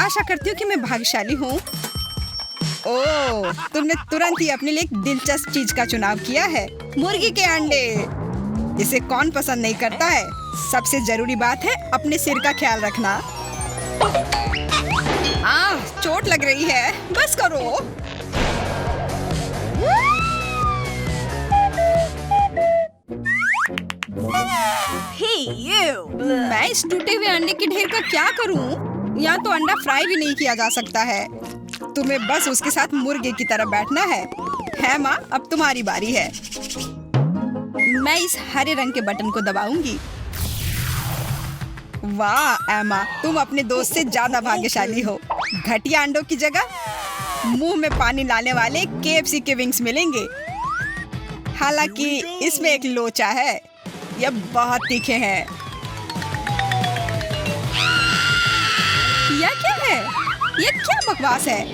आशा करती हूँ कि मैं भाग्यशाली हूँ। ओह, तुमने तुरंत ही अपने लिए एक दिलचस्प चीज का चुनाव किया है, मुर्गी के अंडे। इसे कौन पसंद नहीं करता है। सबसे जरूरी बात है अपने सिर का ख्याल रखना। चोट लग रही है, बस करो। मैं इस टूटे हुए अंडे के ढेर का क्या करूं? यहाँ तो अंडा फ्राई भी नहीं किया जा सकता है। तुम्हें बस उसके साथ मुर्गे की तरह बैठना है माँ, अब तुम्हारी बारी है। मैं इस हरे रंग के बटन को दबाऊंगी। वाह एमा, तुम अपने दोस्त से ज्यादा भाग्यशाली हो। घटिया अंडों की जगह मुंह में पानी लाने वाले KFC के विंग्स मिलेंगे। हालांकि इसमें एक लोचा है, यह बहुत तीखे हैं। यह क्या है? यह क्या बकवास है?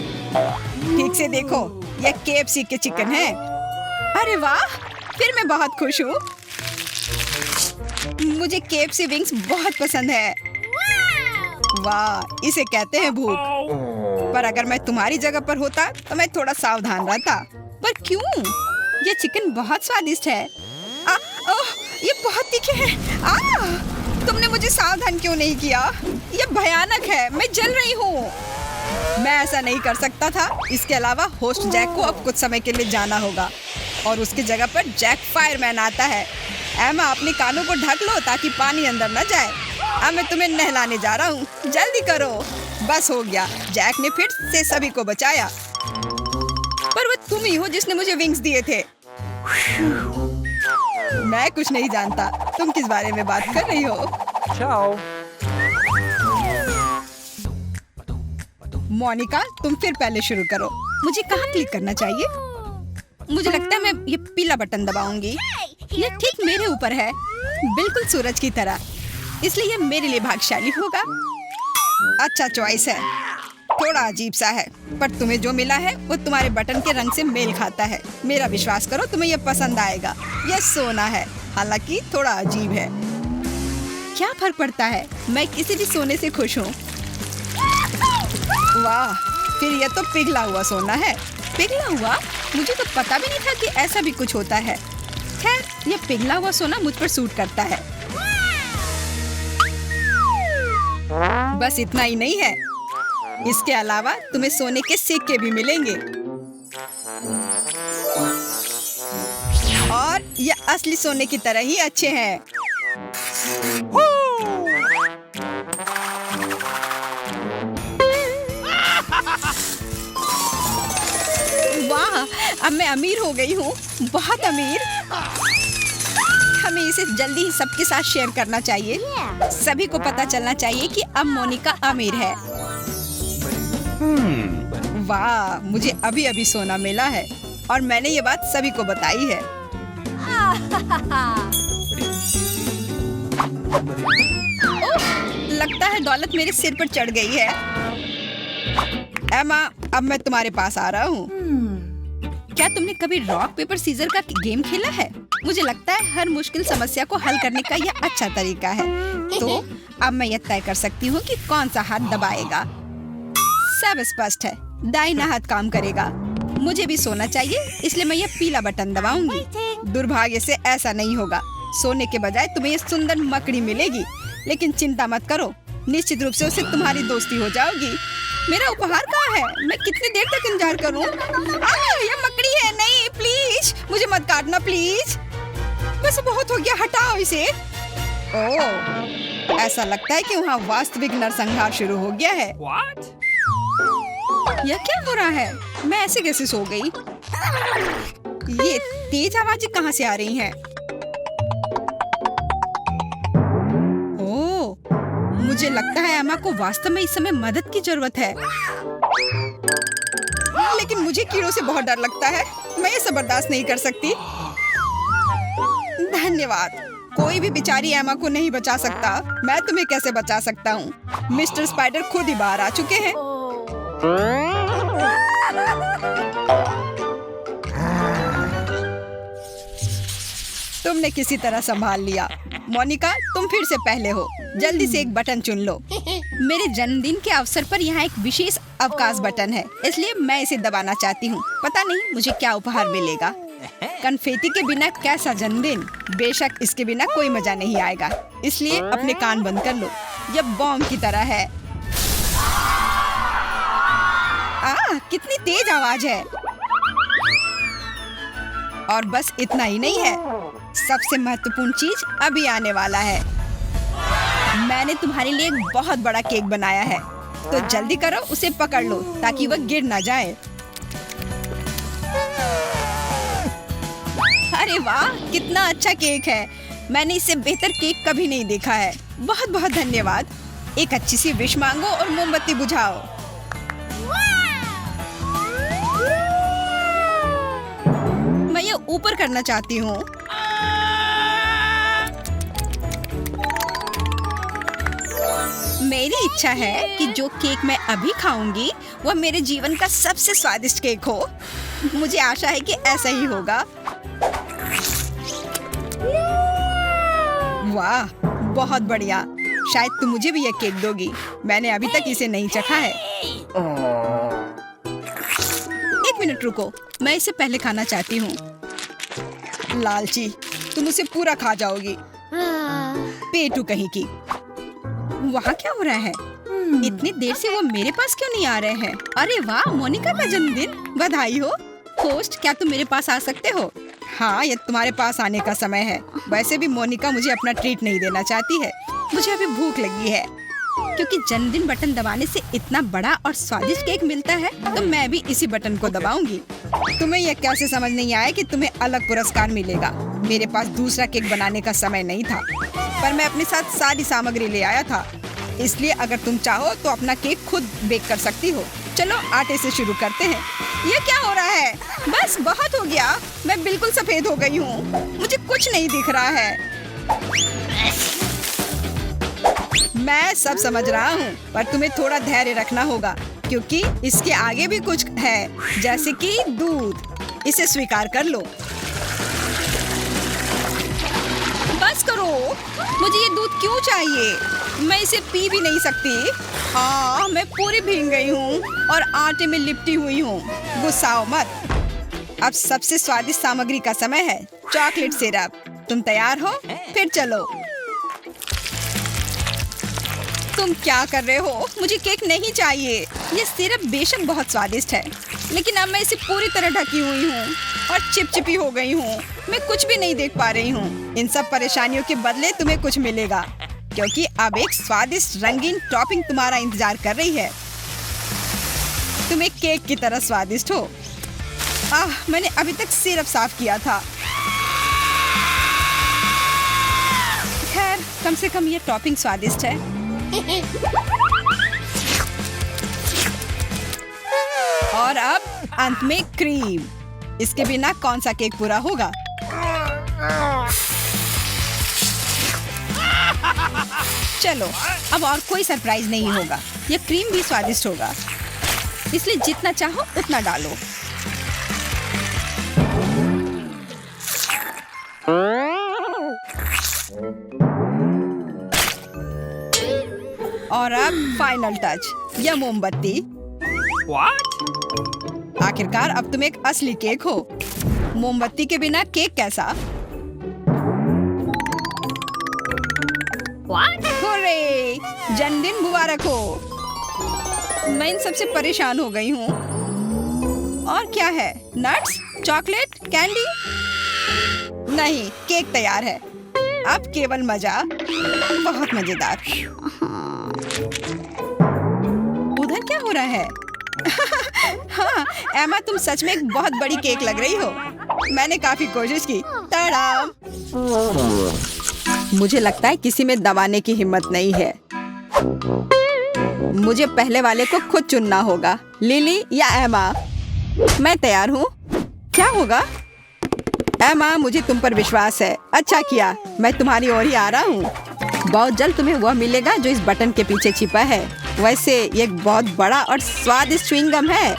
ठीक से देखो, यह KFC के चिकन है। अरे वाह, फिर मैं बहुत खुश हूँ। मुझे KFC विंग्स बहुत पसंद है। वाह, इसे कहते हैं भूख। पर अगर मैं तुम्हारी जगह पर होता तो मैं थोड़ा सावधान रहता। पर क्यों? ये चिकन बहुत स्वादिष्ट है। ये बहुत तीखे हैं। तुमने मुझे सावधान क्यों नहीं किया? ये भयानक है, मैं जल रही हूँ। मैं ऐसा नहीं कर सकता था। इसके अलावा होस्ट जैक को अब कुछ समय के लिए जाना होगा और उसकी जगह पर जैक फायरमैन आता है। एमा, अपने कानों को ढक लो ताकि पानी अंदर न जाए। अब मैं तुम्हें नहलाने जा रहा हूँ, जल्दी करो। बस हो गया, जैक ने फिर से सभी को बचाया। पर वो तुम ही हो जिसने मुझे विंग्स दिए थे। मैं कुछ नहीं जानता। तुम किस बारे में बात कर रही हो? Ciao. मोनिका, तुम फिर पहले शुरू करो। मुझे कहाँ क्लिक करना चाहिए? मुझे लगता है मैं ये पीला बटन दबाऊंगी। ये ठीक मेरे ऊपर है, बिल्कुल सूरज की तरह। इसलिए ये मेरे लिए भाग्यशाली होगा। अच्छा चॉइस है, थोड़ा अजीब सा है, पर तुम्हें जो मिला है वो तुम्हारे बटन के रंग से मेल खाता है। मेरा विश्वास करो, तुम्हें ये पसंद आएगा। यह सोना है, हालांकि थोड़ा अजीब है। क्या फर्क पड़ता है, मैं किसी भी सोने से खुश हूँ। वाह, फिर यह तो पिघला हुआ सोना है। पिघला हुआ? मुझे तो पता भी नहीं था कि ऐसा भी कुछ होता है। खैर, यह पिघला हुआ सोना मुझ पर सूट करता है। बस इतना ही नहीं है, इसके अलावा तुम्हें सोने के सिक्के भी मिलेंगे और ये असली सोने की तरह ही अच्छे हैं। वाह, अब मैं अमीर हो गई हूँ, बहुत अमीर। हमें इसे जल्दी ही सबके साथ शेयर करना चाहिए। सभी को पता चलना चाहिए कि अब मोनिका अमीर है। वाह, मुझे अभी अभी सोना मिला है और मैंने ये बात सभी को बताई है। लगता है दौलत मेरे सिर पर चढ़ गई है। एमा, अब मैं तुम्हारे पास आ रहा हूँ। क्या तुमने कभी रॉक पेपर सीजर का गेम खेला है? मुझे लगता है हर मुश्किल समस्या को हल करने का यह अच्छा तरीका है। तो अब मैं यह तय कर सकती हूँ कि कौन सा हाथ दबाएगा। सब स्पष्ट है, दाहिना हाथ काम करेगा। मुझे भी सोना चाहिए, इसलिए मैं यह पीला बटन दबाऊंगी। दुर्भाग्य से ऐसा नहीं होगा। सोने के बजाय तुम्हें ये सुंदर मकड़ी मिलेगी, लेकिन चिंता मत करो, निश्चित रूप से उससे तुम्हारी दोस्ती हो जाएगी। मेरा उपहार कहाँ है? मैं कितनी देर तक इंतजार करूं? ये मकड़ी है। नहीं, प्लीज मुझे मत काटना, प्लीज। बस बहुत हो गया, हटाओ इसे। ओह, ऐसा लगता है कि वहाँ वास्तविक नरसंहार शुरू हो गया है। What? यह क्या हो रहा है? मैं ऐसे कैसे सो गई? ये तेज आवाजें कहाँ से आ रही हैं? ओह, मुझे लगता है एमा को वास्तव में इस समय मदद की जरूरत है। लेकिन मुझे कीड़ों से बहुत डर लगता है। मैं ये सब बर्दाश्त नहीं कर सकती। धन्यवाद। कोई भी बेचारी एमा को नहीं बचा सकता। मैं तुम्हें कैसे बचा सकता हूँ? मिस्टर स्पाइडर खुद ही बाहर आ चुके हैं। तुमने किसी तरह संभाल लिया। मोनिका, तुम फिर से पहले हो। जल्दी से एक बटन चुन लो। मेरे जन्मदिन के अवसर पर यहाँ एक विशेष अवकाश बटन है, इसलिए मैं इसे दबाना चाहती हूँ। पता नहीं मुझे क्या उपहार मिलेगा। कन्फेटी के बिना कैसा जन्मदिन, बेशक इसके बिना कोई मजा नहीं आएगा, इसलिए अपने कान बंद कर लो। यह बॉम्ब की तरह है। कितनी तेज आवाज है। और बस इतना ही नहीं है, सबसे महत्वपूर्ण चीज अभी आने वाला है। मैंने तुम्हारे लिए एक बहुत बड़ा केक बनाया है, तो जल्दी करो, उसे पकड़ लो ताकि वह गिर ना जाए। अरे वाह, कितना अच्छा केक है। मैंने इससे बेहतर केक कभी नहीं देखा है। बहुत बहुत धन्यवाद। एक अच्छी सी विश मांगो और मोमबत्ती बुझाओ। मैं ये ऊपर करना चाहती हूँ। मेरी इच्छा है कि जो केक मैं अभी खाऊंगी वह मेरे जीवन का सबसे स्वादिष्ट केक हो। मुझे आशा है कि ऐसा ही होगा। वाह, बहुत बढ़िया। शायद तुम मुझे भी यह केक दोगी। मैंने अभी तक इसे नहीं चखा है। एक मिनट रुको, मैं इसे पहले खाना चाहती हूँ। लालची, तुम उसे पूरा खा जाओगी। पेटू कहीं की। वहाँ क्या हो रहा है? इतनी देर से वो मेरे पास क्यों नहीं आ रहे हैं? अरे वाह, मोनिका का जन्मदिन, बधाई हो। होस्ट, क्या तुम मेरे पास आ सकते हो? हाँ, ये तुम्हारे पास आने का समय है। वैसे भी मोनिका मुझे अपना ट्रीट नहीं देना चाहती है। मुझे अभी भूख लगी है। क्योंकि जन्मदिन बटन दबाने से इतना बड़ा और स्वादिष्ट केक मिलता है, तो मैं भी इसी बटन को दबाऊंगी। तुम्हें यह कैसे समझ नहीं आया कि तुम्हें अलग पुरस्कार मिलेगा? मेरे पास दूसरा केक बनाने का समय नहीं था, पर मैं अपने साथ सारी सामग्री ले आया था। इसलिए अगर तुम चाहो तो अपना केक खुद बेक कर सकती हो। चलो आटे से शुरू करते हैं। ये क्या हो रहा है? बस बहुत हो गया। मैं बिल्कुल सफेद हो गई हूँ। मुझे कुछ नहीं दिख रहा है। मैं सब समझ रहा हूँ, पर तुम्हें थोड़ा धैर्य रखना होगा, क्योंकि इसके आगे भी कुछ है, जैसे कि दूध। इसे स्वीकार कर लो। बस करो, मुझे ये दूध क्यों चाहिए? मैं इसे पी भी नहीं सकती। मैं पूरी भीग गई हूँ और आटे में लिपटी हुई हूँ। गुस्साओ मत। अब सबसे स्वादिष्ट सामग्री का समय है, चॉकलेट सिरप। तुम तैयार हो? फिर चलो। तुम क्या कर रहे हो? मुझे केक नहीं चाहिए। ये सिरप बेशक बहुत स्वादिष्ट है, लेकिन अब मैं इसे पूरी तरह ढकी हुई हूँ और चिपचिपी हो गई हूँ। मैं कुछ भी नहीं देख पा रही हूँ। इन सब परेशानियों के बदले तुम्हें कुछ मिलेगा, क्योंकि अब एक स्वादिष्ट रंगीन टॉपिंग तुम्हारा इंतजार कर रही है। तुम एक केक की तरह स्वादिष्ट हो। मैंने अभी तक सिरप साफ किया था। खैर, कम से कम ये टॉपिंग स्वादिष्ट है। और अब अंत में क्रीम। इसके बिना कौन सा केक पूरा होगा? चलो, अब और कोई सरप्राइज नहीं होगा। ये क्रीम भी स्वादिष्ट होगा, इसलिए जितना चाहो उतना डालो। और अब फाइनल टच, यह मोमबत्ती। What? आखिरकार अब तुम एक असली केक हो। मोमबत्ती के बिना केक कैसा? What? हुर्रे! जन्मदिन मुबारक हो। मैं इन सबसे परेशान हो गई हूँ। और क्या है? Nuts, chocolate, candy? नहीं, केक तैयार है। अब केवल मजा। बहुत मजेदार। उधर क्या हो रहा है? हाँ, एमा, तुम सच में एक बहुत बड़ी केक लग रही हो। मैंने काफी कोशिश की। तड़ाम! मुझे लगता है किसी में दबाने की हिम्मत नहीं है। मुझे पहले वाले को खुद चुनना होगा, लिली या एमा। मैं तैयार हूँ। क्या होगा? एमा, मुझे तुम पर विश्वास है। अच्छा किया, मैं तुम्हारी ओर ही आ रहा हूँ। बहुत जल्द तुम्हें वह मिलेगा जो इस बटन के पीछे छिपा है। वैसे ये एक बहुत बड़ा और स्वादिष्ट च्युइंगम है।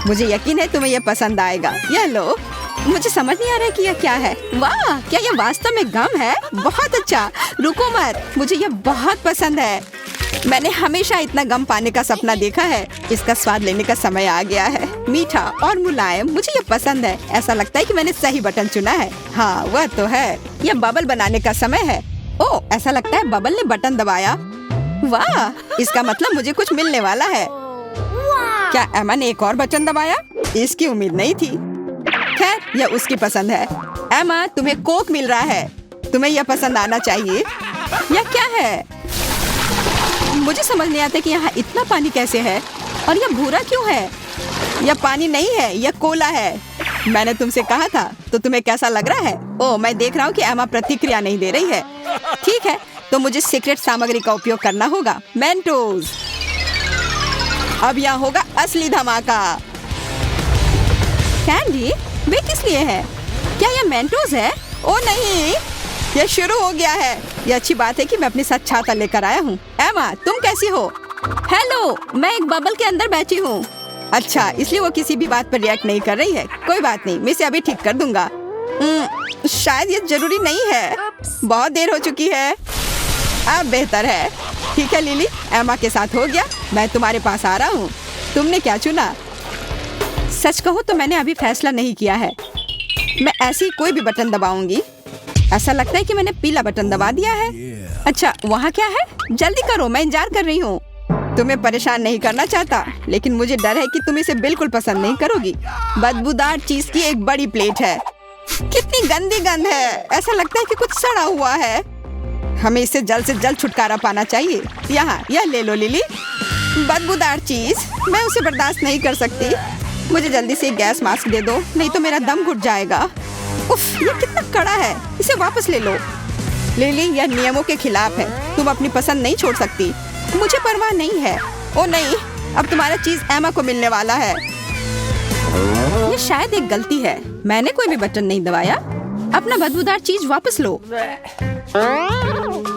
मुझे यकीन है तुम्हें यह पसंद आएगा। यह लो। मुझे समझ नहीं आ रहा कि यह क्या है। वाह, क्या यह वास्तव में गम है? बहुत अच्छा। रुको मत, मुझे यह बहुत पसंद है। मैंने हमेशा इतना गम पाने का सपना देखा है। इसका स्वाद लेने का समय आ गया है। मीठा और मुलायम, मुझे ये पसंद है। ऐसा लगता है कि मैंने सही बटन चुना है। हाँ, वह तो है। यह बबल बनाने का समय है। ओह, ऐसा लगता है बबल ने बटन दबाया। वाह, इसका मतलब मुझे कुछ मिलने वाला है। क्या एमा ने एक और बटन दबाया? इसकी उम्मीद नहीं थी। खैर, यह उसकी पसंद है। एमा, तुम्हें कोक मिल रहा है। तुम्हें यह पसंद आना चाहिए। यह क्या है? मुझे समझ नहीं आता कि यहाँ इतना पानी कैसे है और यह भूरा क्यों है? यह पानी नहीं है, यह कोला है। मैंने तुमसे कहा था। तो तुम्हें कैसा लग रहा है? ओह, मैं देख रहा हूँ कि एमा प्रतिक्रिया नहीं दे रही है। ठीक है, तो मुझे सीक्रेट सामग्री का उपयोग करना होगा। मेंटोस। अब यहाँ होगा असली धमाका। कैंडी, वे किस लिए है? क्या यह मेंटोस है? ओह नहीं, यह शुरू हो गया है। यह अच्छी बात है कि मैं अपने साथ छाता लेकर आया हूँ। एमा, तुम कैसी हो? हेलो, मैं एक बबल के अंदर बैठी हूँ। अच्छा, इसलिए वो किसी भी बात पर रिएक्ट नहीं कर रही है। कोई बात नहीं, मैं इसे अभी ठीक कर दूंगा। शायद ये जरूरी नहीं है। बहुत देर हो चुकी है। अब बेहतर है। ठीक है लिली, एमा के साथ हो गया। मैं तुम्हारे पास आ रहा हूँ। तुमने क्या चुना? सच कहूँ तो मैंने अभी फैसला नहीं किया है। मैं ऐसे ही कोई भी बटन दबाऊंगी। ऐसा लगता है कि मैंने पीला बटन दबा दिया है। अच्छा, वहाँ क्या है? जल्दी करो, मैं इंतजार कर रही हूँ। तुम्हें परेशान नहीं करना चाहता, लेकिन मुझे डर है कि तुम इसे बिल्कुल पसंद नहीं करोगी। बदबूदार चीज की एक बड़ी प्लेट है। कितनी गंदी गंध है। ऐसा लगता है कि कुछ सड़ा हुआ है। हमें इससे जल्द से जल्द छुटकारा पाना चाहिए। यहाँ, यह ले लो लिली। बदबूदार चीज, मैं उसे बर्दाश्त नहीं कर सकती। मुझे जल्दी से गैस मास्क दे दो, नहीं तो मेरा दम घुट जाएगा। उफ, ये कितना कड़ा है। इसे वापस ले लो। लिली, यह नियमों के खिलाफ है। तुम अपनी पसंद नहीं छोड़ सकती। मुझे परवाह नहीं है। ओ नहीं, अब तुम्हारा चीज एमा को मिलने वाला है। ये शायद एक गलती है। मैंने कोई भी बटन नहीं दबाया। अपना बदबूदार चीज वापस लो।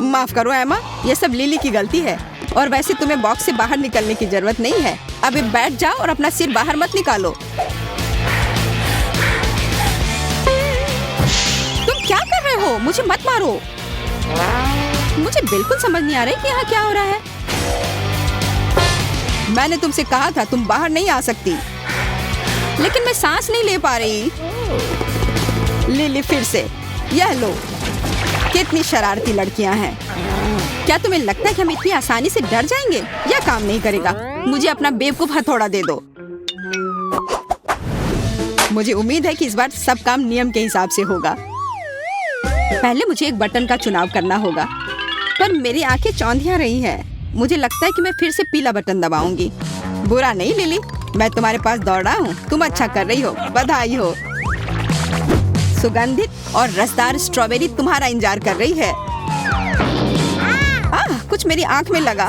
माफ करो एमा, ये सब लिली की गलती है। और वैसे तुम्हें बॉक्स से बाहर निकलने की जरूरत नहीं है। अभी बैठ जाओ और अपना सिर बाहर मत निकालो। तुम क्या कर रहे हो? मुझे मत मारो। मुझे बिल्कुल समझ नहीं आ रहा है कि यहाँ क्या हो रहा है। मैंने तुमसे कहा था तुम बाहर नहीं आ सकती, लेकिन मैं सांस नहीं ले पा रही। लिली, फिर से। यह लो। कितनी शरारती लड़कियां हैं। क्या तुम्हें लगता है कि हम इतनी आसानी से डर जाएंगे? यह काम नहीं करेगा। मुझे अपना बेवकूफ हथौड़ा दे दो। मुझे उम्मीद है कि इस बार सब काम नियम के हिसाब से होगा। पहले मुझे एक बटन का चुनाव करना होगा, पर मेरी आंखें चौंधिया रही हैं। मुझे लगता है कि मैं फिर से पीला बटन दबाऊंगी। बुरा नहीं लिली, मैं तुम्हारे पास दौड़ा हूँ। तुम अच्छा कर रही हो, बधाई हो। सुगंधित और रसदार स्ट्रॉबेरी तुम्हारा इंतजार कर रही है। कुछ मेरी आंख में लगा।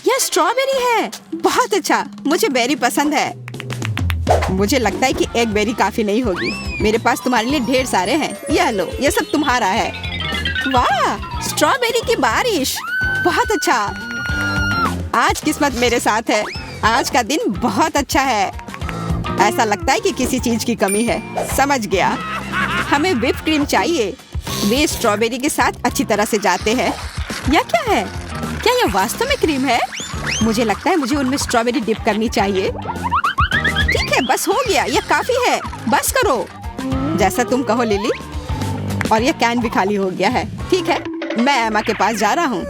यह स्ट्रॉबेरी है। बहुत अच्छा, मुझे बेरी पसंद है। मुझे लगता है कि एक बेरी काफी नहीं होगी। मेरे पास तुम्हारे लिए ढेर सारे हैं। यह लो, यह सब तुम्हारा है। वाह, स्ट्रॉबेरी की बारिश। बहुत अच्छा। आज किस्मत मेरे साथ है। आज का दिन बहुत अच्छा है। ऐसा लगता है कि किसी चीज की कमी है। समझ गया। हमें व्हिप क्रीम चाहिए। वे स्ट्रॉबेरी के साथ अच्छी तरह से जाते हैं। यह क्या है? क्या यह वास्तव में क्रीम है? मुझे लगता है मुझे उनमें स्ट्रॉबेरी डिप करनी चाहिए। ठीक है, बस हो गया। यह काफी है। बस करो। जैसा तुम कहो लिली। और यह कैन भी खाली हो गया है। ठीक है, मैं एमा के पास जा रहा हूँ।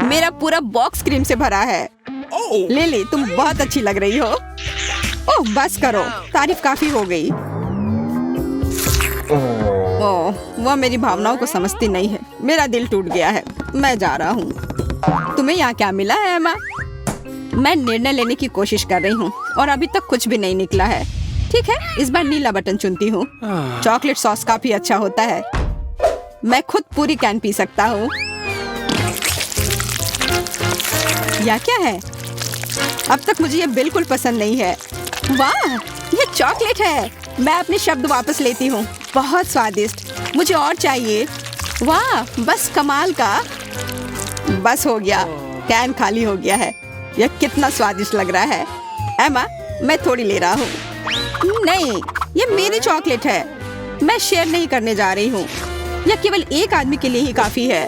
मेरा पूरा बॉक्स क्रीम से भरा है। लिली, तुम बहुत अच्छी लग रही हो। ओह, बस करो। तारीफ काफी हो गई। ओह, वह मेरी भावनाओं को समझती नहीं है। मेरा दिल टूट गया है। मैं जा रहा हूँ। तुम्हें यहाँ क्या मिला है एमा? मैं निर्णय लेने की कोशिश कर रही हूँ और अभी तक कुछ भी नहीं निकला है। ठीक है, इस बार नीला बटन चुनती हूँ। चॉकलेट सॉस काफी अच्छा होता है। मैं खुद पूरी कैन पी सकता हूँ। यह क्या है? अब तक मुझे ये बिल्कुल पसंद नहीं है। वाह, ये चॉकलेट है। मैं अपने शब्द वापस लेती हूँ। बहुत स्वादिष्ट। मुझे और चाहिए। वाह, बस कमाल का। बस हो गया। कैन खाली हो गया है। यह कितना स्वादिष्ट लग रहा है। एमा, मैं थोड़ी ले रहा हूँ। नहीं, ये मेरी चॉकलेट है। मैं शेयर नहीं करने जा रही हूँ। यह केवल एक आदमी के लिए ही काफी है।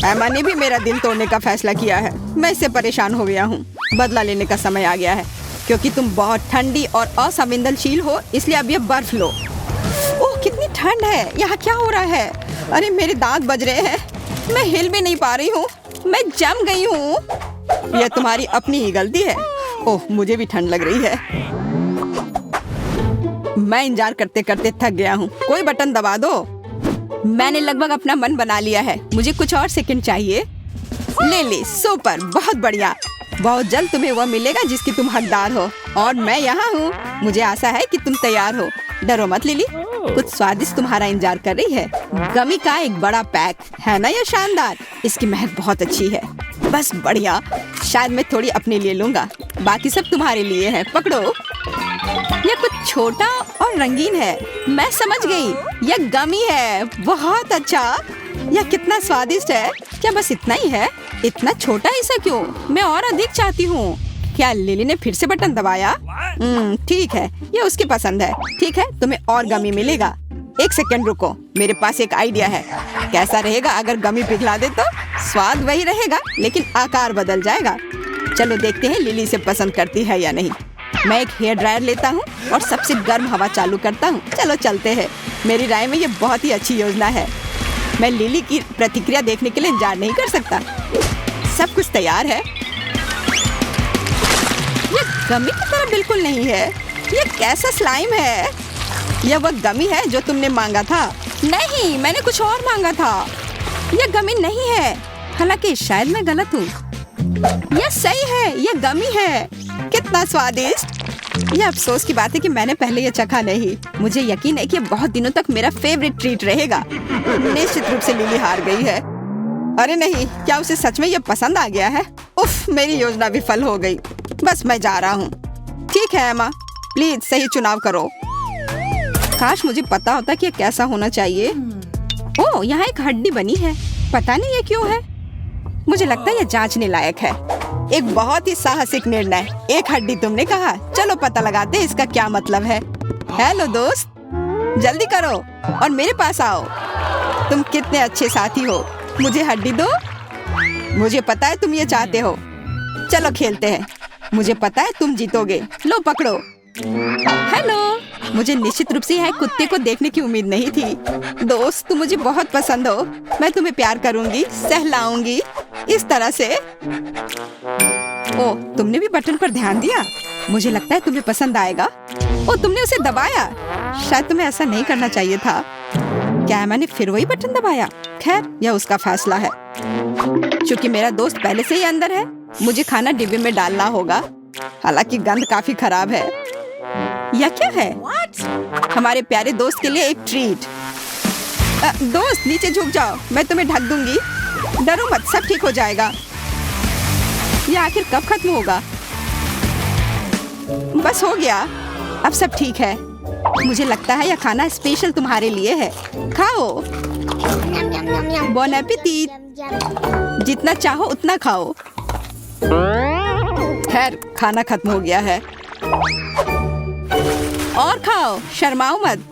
एमा ने भी मेरा दिल तोड़ने का फैसला किया है। मैं इससे परेशान हो गया हूँ। बदला लेने का समय आ गया है। क्योंकि तुम बहुत ठंडी और असंवेदनशील हो, इसलिए अब ये बर्फ लो। ओह, कितनी ठंड है। यहाँ क्या हो रहा है? अरे मेरे दांत बज रहे हैं। मैं हिल भी नहीं पा रही हूँ। मैं जम गई हूँ। यह तुम्हारी अपनी ही गलती है। ओह, मुझे भी ठंड लग रही है। मैं इंतजार करते करते थक गया हूँ। कोई बटन दबा दो। मैंने लगभग अपना मन बना लिया है। मुझे कुछ और सेकंड चाहिए। ले, सुपर, बहुत बढ़िया। बहुत जल्द तुम्हें वह मिलेगा जिसकी तुम हकदार हो। और मैं यहाँ हूँ। मुझे आशा है कि तुम तैयार हो। डरो मत लिली, कुछ स्वादिष्ट तुम्हारा इंतजार कर रही है। गमी का एक बड़ा पैक है ना, यह शानदार। इसकी महक बहुत अच्छी है। बस बढ़िया। शायद मैं थोड़ी अपने लिए लूंगा, बाकी सब तुम्हारे लिए है। पकड़ो। यह कुछ छोटा और रंगीन है। मैं समझ गई, यह गमी है। बहुत अच्छा। यह कितना स्वादिष्ट है। क्या बस इतना ही है? इतना छोटा ऐसा क्यों? मैं और अधिक चाहती हूँ। क्या लिली ने फिर से बटन दबाया? ठीक है, यह उसकी पसंद है। ठीक है, तुम्हें और गमी मिलेगा। एक सेकंड रुको, मेरे पास एक आइडिया है। कैसा रहेगा अगर गमी पिघला दे तो? स्वाद वही रहेगा, लेकिन आकार बदल जाएगा। चलो देखते हैं लिली इसे पसंद करती है या नहीं। मैं एक हेयर ड्रायर लेता हूँ और सबसे गर्म हवा चालू करता हूँ। चलो चलते हैं। मेरी राय में ये बहुत ही अच्छी योजना है। मैं लिली की प्रतिक्रिया देखने के लिए इंतजार नहीं कर सकता। सब कुछ तैयार है। यह गमी की तरह बिल्कुल नहीं है। यह कैसा स्लाइम है? यह वह गमी है जो तुमने मांगा था। नहीं, मैंने कुछ और मांगा था। यह गमी नहीं है। हालांकि शायद मैं गलत हूँ। यह सही है, यह गमी है। कितना स्वादिष्ट। यह अफसोस की बात है कि मैंने पहले यह चखा नहीं। मुझे यकीन है कि बहुत दिनों तक मेरा फेवरेट ट्रीट रहेगा। निश्चित रूप से लिली हार गई है। अरे नहीं, क्या उसे सच में यह पसंद आ गया है? उफ, मेरी योजना विफल हो गई। बस मैं जा रहा हूँ। ठीक है एमा, प्लीज सही चुनाव करो। काश मुझे पता होता कि यह कैसा होना चाहिए। ओह, यहाँ एक हड्डी बनी है। पता नहीं ये क्यों है। मुझे लगता है यह जांचने लायक है। एक बहुत ही साहसिक निर्णय। एक हड्डी तुमने कहा। चलो पता लगाते हैं इसका क्या मतलब है। हेलो दोस्त, जल्दी करो और मेरे पास आओ। तुम कितने अच्छे साथी हो। मुझे हड्डी दो। मुझे पता है तुम ये चाहते हो। चलो खेलते हैं। मुझे पता है तुम जीतोगे। लो पकड़ो। हेलो, मुझे निश्चित रूप से यहाँ कुत्ते को देखने की उम्मीद नहीं थी। दोस्त, तुम मुझे बहुत पसंद हो। मैं तुम्हें प्यार करूंगी, सहलाऊंगी इस तरह से। ओह, तुमने भी बटन पर ध्यान दिया। मुझे लगता है तुम्हें पसंद आएगा। ओह, तुमने उसे दबाया। शायद तुम्हें ऐसा नहीं करना चाहिए था। क्या मैंने फिर वही बटन दबाया? खैर, यह उसका फैसला है। क्योंकि मेरा दोस्त पहले से ही अंदर है, मुझे खाना डिब्बे में डालना होगा। हालांकि गंध काफी खराब है। यह क्या है? हमारे प्यारे दोस्त के लिए एक ट्रीट। दोस्त, नीचे झुक जाओ, मैं तुम्हें ढक दूंगी। डरो मत, सब ठीक हो जाएगा। यह आखिर कब खत्म होगा? बस हो गया, अब सब ठीक है। मुझे लगता है यह खाना स्पेशल तुम्हारे लिए है। खाओ। बॉन एपेटिट। जितना चाहो उतना खाओ। खैर, खाना खत्म हो गया है। और खाओ, शर्माओ मत।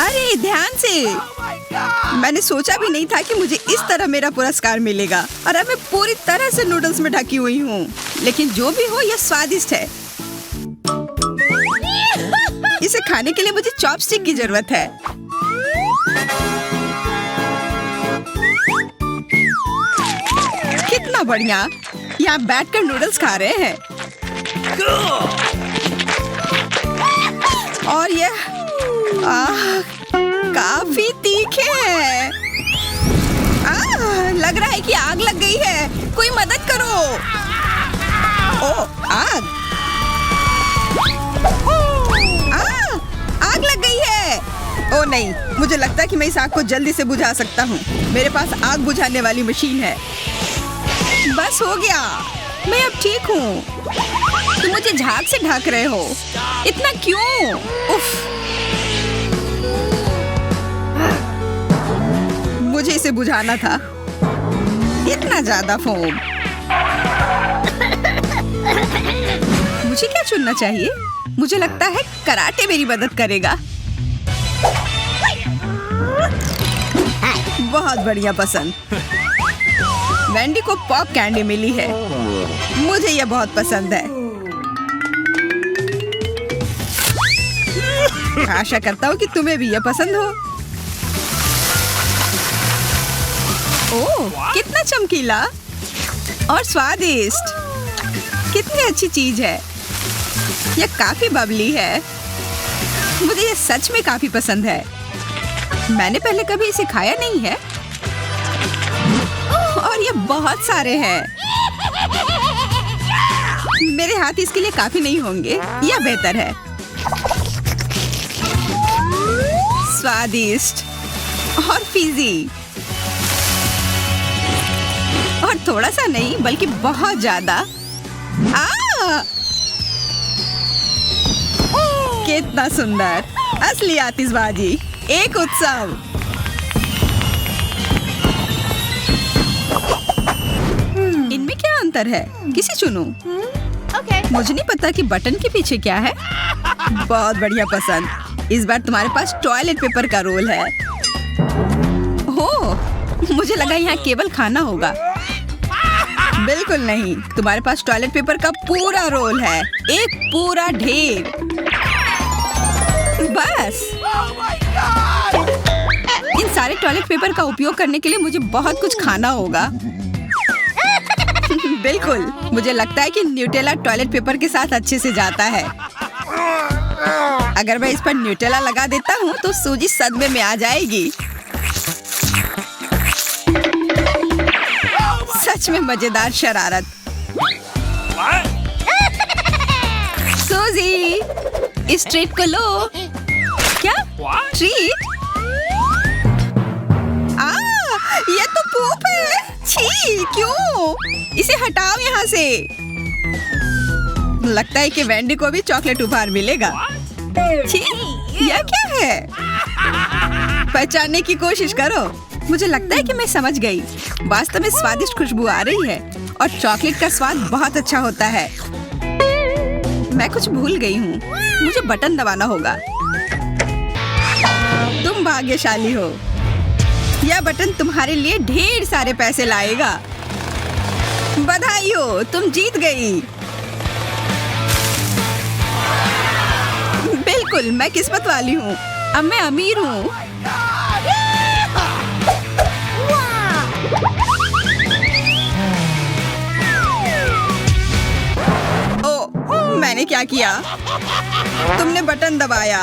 अरे ध्यान से। मैंने सोचा भी नहीं था कि मुझे इस तरह मेरा पुरस्कार मिलेगा। और अब मैं पूरी तरह से नूडल्स में ढकी हुई हूँ। लेकिन जो भी हो, यह स्वादिष्ट है। इसे खाने के लिए मुझे चॉपस्टिक की जरूरत है। कितना बढ़िया। यहाँ बैठकर नूडल्स खा रहे हैं। और यह काफी तीखे हैं। लग रहा है कि आग लग गई है। कोई मदद करो। ओह, आग। आग लग गई है। ओह नहीं, मुझे लगता है कि मैं इस आग को जल्दी से बुझा सकता हूँ। मेरे पास आग बुझाने वाली मशीन है। बस हो गया, मैं अब ठीक हूँ। तुम मुझे झाग से ढक रहे हो। इतना क्यों? उफ। मुझे इसे बुझाना था। इतना ज्यादा फोम। मुझे क्या चुनना चाहिए? मुझे लगता है कराटे मेरी मदद करेगा। बहुत बढ़िया पसंद। वेंडी को पॉप कैंडी मिली है। मुझे यह बहुत पसंद है। आशा करता हूँ कि तुम्हें भी यह पसंद हो। ओह, कितना चमकीला और स्वादिष्ट। कितनी अच्छी चीज है। यह काफी बबली है। मुझे यह सच में काफी पसंद है। मैंने पहले कभी इसे खाया नहीं है और ये बहुत सारे हैं। मेरे हाथ इसके लिए काफी नहीं होंगे। यह बेहतर है। स्वादिष्ट और फीजी, और थोड़ा सा नहीं बल्कि बहुत ज्यादा। कितना सुंदर। असली आतिशबाजी, एक उत्सव। इनमें क्या अंतर है? किसे चुनूं? मुझे नहीं पता कि बटन के पीछे क्या है। बहुत बढ़िया पसंद। इस बार तुम्हारे पास टॉयलेट पेपर का रोल है। ओह, मुझे लगा यहाँ केवल खाना होगा। बिल्कुल नहीं, तुम्हारे पास टॉयलेट पेपर का पूरा रोल है। एक पूरा ढेर। बस इन सारे टॉयलेट पेपर का उपयोग करने के लिए मुझे बहुत कुछ खाना होगा। बिल्कुल, मुझे लगता है कि न्यूटेला टॉयलेट पेपर के साथ अच्छे से जाता है। अगर मैं इस पर न्यूटेला लगा देता हूँ तो सूजी सदमे में आ जाएगी। सच में मजेदार शरारत। सूजी, इस ट्रीट को लो। क्या ट्रीट? ये तो पूप है। छी, क्यों? इसे हटाओ यहाँ से। लगता है कि वेंडी को भी चॉकलेट उपहार मिलेगा। छी, यह क्या है? पहचानने की कोशिश करो। मुझे लगता है कि मैं समझ गई। वास्तव में स्वादिष्ट खुशबू आ रही है और चॉकलेट का स्वाद बहुत अच्छा होता है। मैं कुछ भूल गई हूँ। मुझे बटन दबाना होगा। तुम भाग्यशाली हो। यह बटन तुम्हारे लिए ढेर सारे पैसे लाएगा। बधाई हो, तुम जीत गई। बिल्कुल, मैं किस्मत वाली हूँ। अब मैं अमीर हूँ। मैंने क्या किया? तुमने बटन दबाया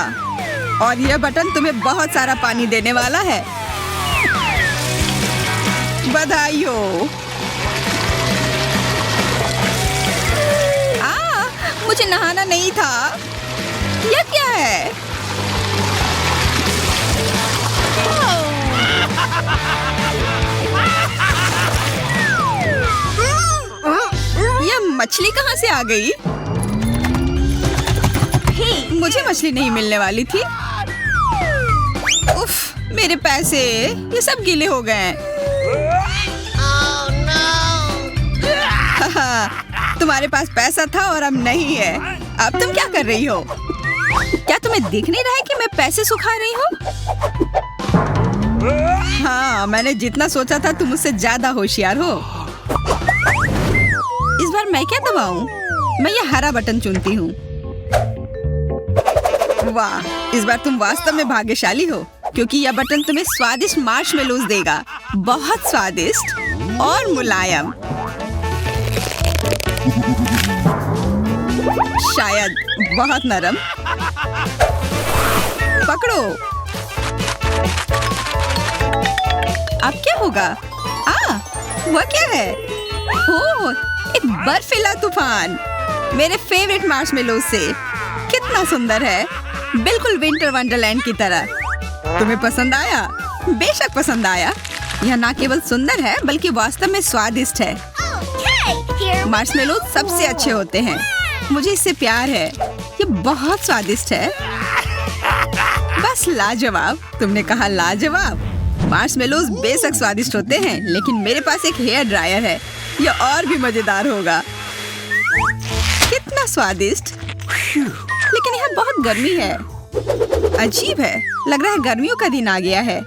और यह बटन तुम्हें बहुत सारा पानी देने वाला है। बधाई हो। मुझे नहाना नहीं था। यह क्या है? यह मछली कहाँ से आ गई? मुझे मछली नहीं मिलने वाली थी। उफ, मेरे पैसे, ये सब गीले हो गए। तुम्हारे पास पैसा था और अब नहीं है। अब तुम क्या कर रही हो? क्या तुम्हें दिख नहीं रहा है कि मैं पैसे सुखा रही हूँ? हाँ, मैंने जितना सोचा था तुम मुझसे ज्यादा होशियार हो। इस बार मैं क्या दबाऊं? मैं ये हरा बटन चुनती हूँ। वाह, इस बार तुम वास्तव में भाग्यशाली हो, क्योंकि यह बटन तुम्हें स्वादिष्ट मार्शमेलोज देगा। बहुत स्वादिष्ट और मुलायम। शायद बहुत नरम। पकड़ो। अब क्या होगा? वह क्या है? ओह, एक बर्फीला तूफान। मेरे फेवरेट मार्शमेलोज से। कितना सुंदर है, बिल्कुल विंटर वंडरलैंड की तरह। तुम्हें पसंद आया? बेशक पसंद आया। यह न केवल सुंदर है बल्कि वास्तव में स्वादिष्ट है। मार्शमेलोज सबसे अच्छे होते हैं। मुझे इससे प्यार है। ये बहुत स्वादिष्ट है। बस लाजवाब। तुमने कहा लाजवाब। मार्शमेलोज बेशक स्वादिष्ट होते हैं, लेकिन मेरे पास एक हेयर ड्रायर है। यह और भी मजेदार होगा। कितना स्वादिष्ट। लेकिन यहाँ बहुत गर्मी है। अजीब है, लग रहा है गर्मियों का दिन आ गया है।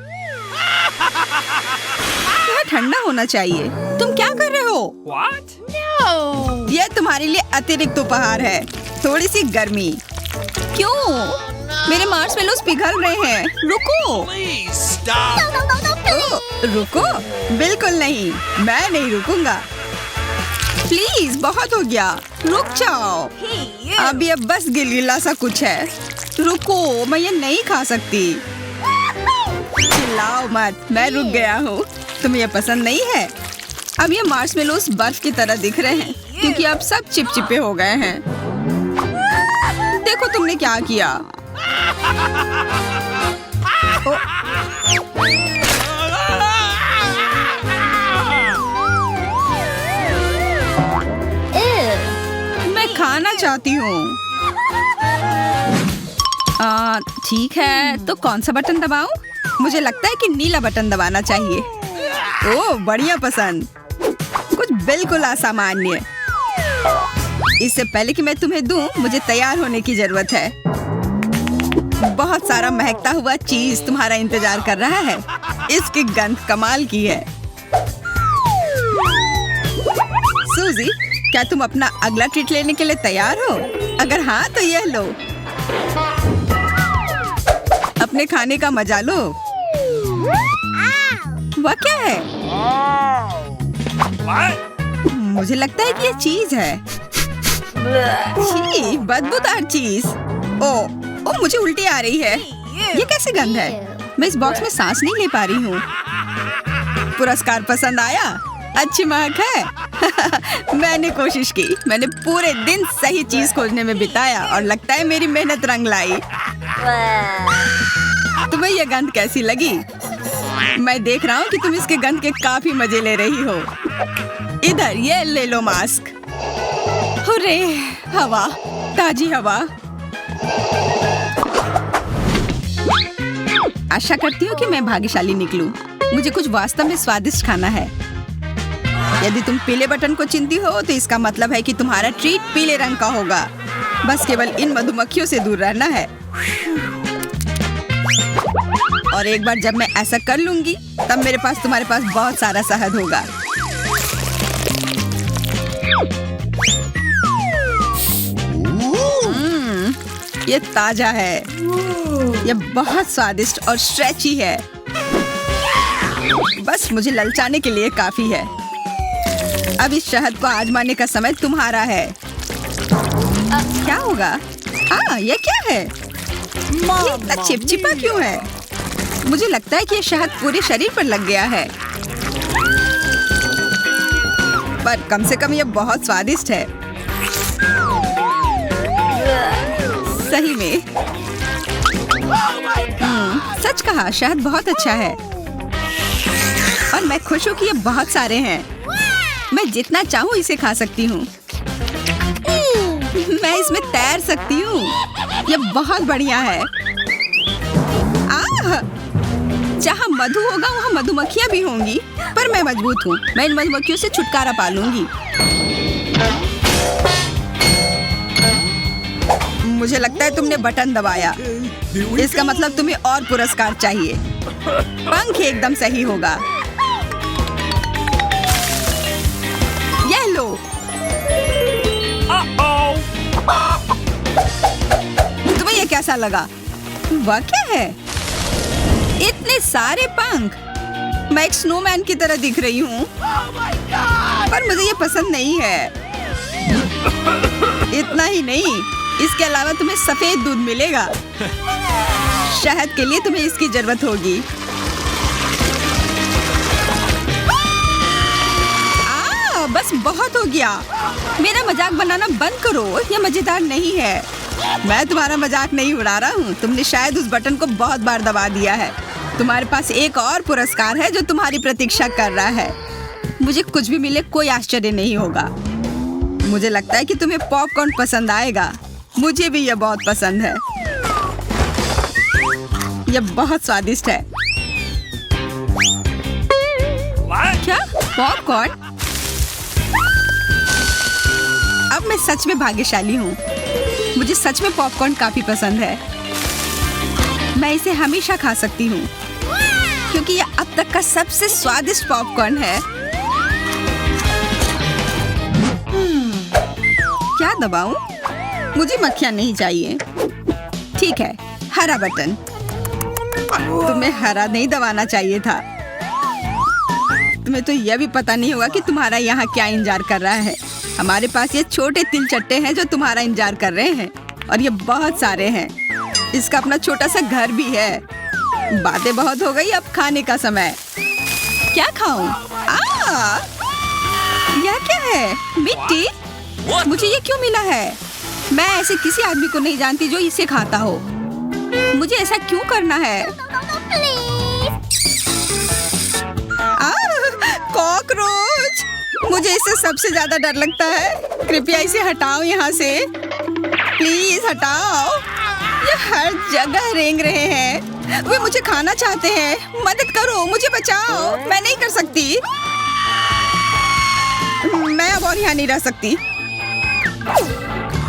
ठंडा होना चाहिए। तुम क्या कर रहे हो? What? यह तुम्हारे लिए अतिरिक्त उपहार है, थोड़ी सी गर्मी। क्यों? मेरे मार्शमेलोस पिघल रहे हैं। रुको। Please stop. ओह, रुको। बिल्कुल नहीं, मैं नहीं रुकूंगा। प्लीज, बहुत हो गया, रुक जाओ। अब ये बस गिलगिला सा कुछ है। रुको, मैं ये नहीं खा सकती। चिल्लाओ मत, मैं रुक गया हूँ। तुम्हें ये पसंद नहीं है? अब ये मार्शमेलोस बर्फ की तरह दिख रहे हैं क्योंकि अब सब चिपचिपे हो गए हैं। देखो तुमने क्या किया। ओ, मैं खाना चाहती हूँ। ठीक है, तो कौन सा बटन दबाऊं? मुझे लगता है कि नीला बटन दबाना चाहिए। ओह, बढ़िया पसंद। कुछ बिल्कुल असामान्य। इससे पहले कि मैं तुम्हें दूं, मुझे तैयार होने की जरूरत है। बहुत सारा महकता हुआ चीज तुम्हारा इंतजार कर रहा है। इसकी गंध कमाल की है। सूजी, क्या तुम अपना अगला ट्रीट लेने के लिए तैयार हो? अगर हाँ, तो यह लो। अपने खाने का मजा लो। वह क्या है? What? मुझे लगता है कि ये चीज है। छी, बदबूदार चीज। ओ, मुझे उल्टी आ रही है। ये कैसी गंध है? मैं इस बॉक्स में सांस नहीं ले पा रही हूँ। पुरस्कार पसंद आया? अच्छी महक है। मैंने कोशिश की। मैंने पूरे दिन सही चीज खोजने में बिताया और लगता है मेरी मेहनत रंग लाई। तुम्हें ये गंध कैसी लगी? मैं देख रहा हूँ कि तुम इसके गंध के काफी मजे ले रही हो। इधर ये ले लो मास्क। हुर्रे, हवा, ताजी हवा। आशा करती हूँ कि मैं भाग्यशाली निकलूं। मुझे कुछ वास्तव में स्वादिष्ट खाना है। यदि तुम पीले बटन को चिंती हो तो इसका मतलब है कि तुम्हारा ट्रीट पीले रंग का होगा। बस केवल इन मधुमक्खियों से दूर रहना है। और एक बार जब मैं ऐसा कर लूंगी, तब मेरे पास तुम्हारे पास बहुत सारा शहद होगा। ये ताजा है। ये बहुत स्वादिष्ट और स्ट्रेची है। बस मुझे ललचाने के लिए काफी है। अब इस शहद को आजमाने का समय तुम्हारा है। क्या होगा? ये क्या है? ये इतना चिपचिपा क्यों है? मुझे लगता है कि ये शहद पूरे शरीर पर लग गया है। पर कम से कम ये बहुत स्वादिष्ट है। सही में। सच कहा, शहद बहुत अच्छा है। और मैं खुश हूँ कि ये बहुत सारे हैं। मैं जितना चाहूँ इसे खा सकती हूँ। मैं इसमें तैर सकती हूँ। ये बहुत बढ़िया है। जहाँ मधु होगा वहाँ मधुमक्खियाँ भी होंगी, पर मैं मजबूत हूँ। मैं इन मधुमक्खियों से छुटकारा पा लूंगी। मुझे लगता है तुमने बटन दबाया। इसका मतलब तुम्हें और पुरस्कार चाहिए। पंख एकदम सही होगा। यह लो। तुम्हें ये कैसा लगा? वह क्या है? इतने सारे पंख। मैं एक स्नोमैन की तरह दिख रही हूँ। पर मुझे ये पसंद नहीं है। इतना ही नहीं, इसके अलावा तुम्हें सफेद दूध मिलेगा। शहद के लिए तुम्हें इसकी जरूरत होगी। बस बहुत हो गया। मेरा मजाक बनाना बंद करो। ये मजेदार नहीं है। मैं तुम्हारा मजाक नहीं उड़ा रहा हूँ। तुमने शायद उस बटन को बहुत बार दबा दिया है। तुम्हारे पास एक और पुरस्कार है जो तुम्हारी प्रतीक्षा कर रहा है। मुझे कुछ भी मिले कोई आश्चर्य नहीं होगा। मुझे लगता है कि तुम्हें पॉपकॉर्न पसंद आएगा। मुझे भी यह बहुत पसंद है। यह बहुत स्वादिष्ट है। क्या? पॉपकॉर्न? अब मैं सच में भाग्यशाली हूँ। मुझे सच में पॉपकॉर्न काफी पसंद है। मैं इसे हमेशा खा सकती हूँ। क्योंकि ये अब तक का सबसे स्वादिष्ट पॉपकॉर्न है। क्या दबाऊं? मुझे मक्खियाँ नहीं चाहिए। ठीक है, हरा बटन। तुम्हें हरा नहीं दबाना चाहिए था। तुम्हें तो यह भी पता नहीं होगा कि तुम्हारा यहाँ क्या इंतजार कर रहा है। हमारे पास ये छोटे तिल चट्टे हैं जो तुम्हारा इंतजार कर रहे हैं, और ये बहुत सारे हैं। इसका अपना छोटा सा घर भी है। बातें बहुत हो गई, अब खाने का समय। क्या खाऊं? यह क्या है? मिट्टी? मुझे ये क्यों मिला है? मैं ऐसे किसी आदमी को नहीं जानती जो इसे खाता हो। मुझे ऐसा क्यों करना है? कॉकरोच! मुझे इससे सबसे ज्यादा डर लगता है। कृपया इसे हटाओ यहाँ से। प्लीज हटाओ। ये हर जगह रेंग रहे हैं। वे मुझे खाना चाहते हैं। मदद करो, मुझे बचाओ। मैं नहीं कर सकती। मैं अब और यहाँ नहीं रह सकती।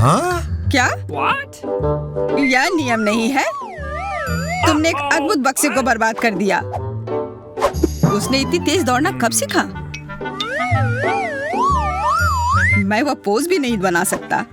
Huh? क्या? यह नियम नहीं है। तुमने एक अद्भुत बक्से को बर्बाद कर दिया। उसने इतनी तेज दौड़ना कब सीखा? मैं वह पोज भी नहीं बना सकता।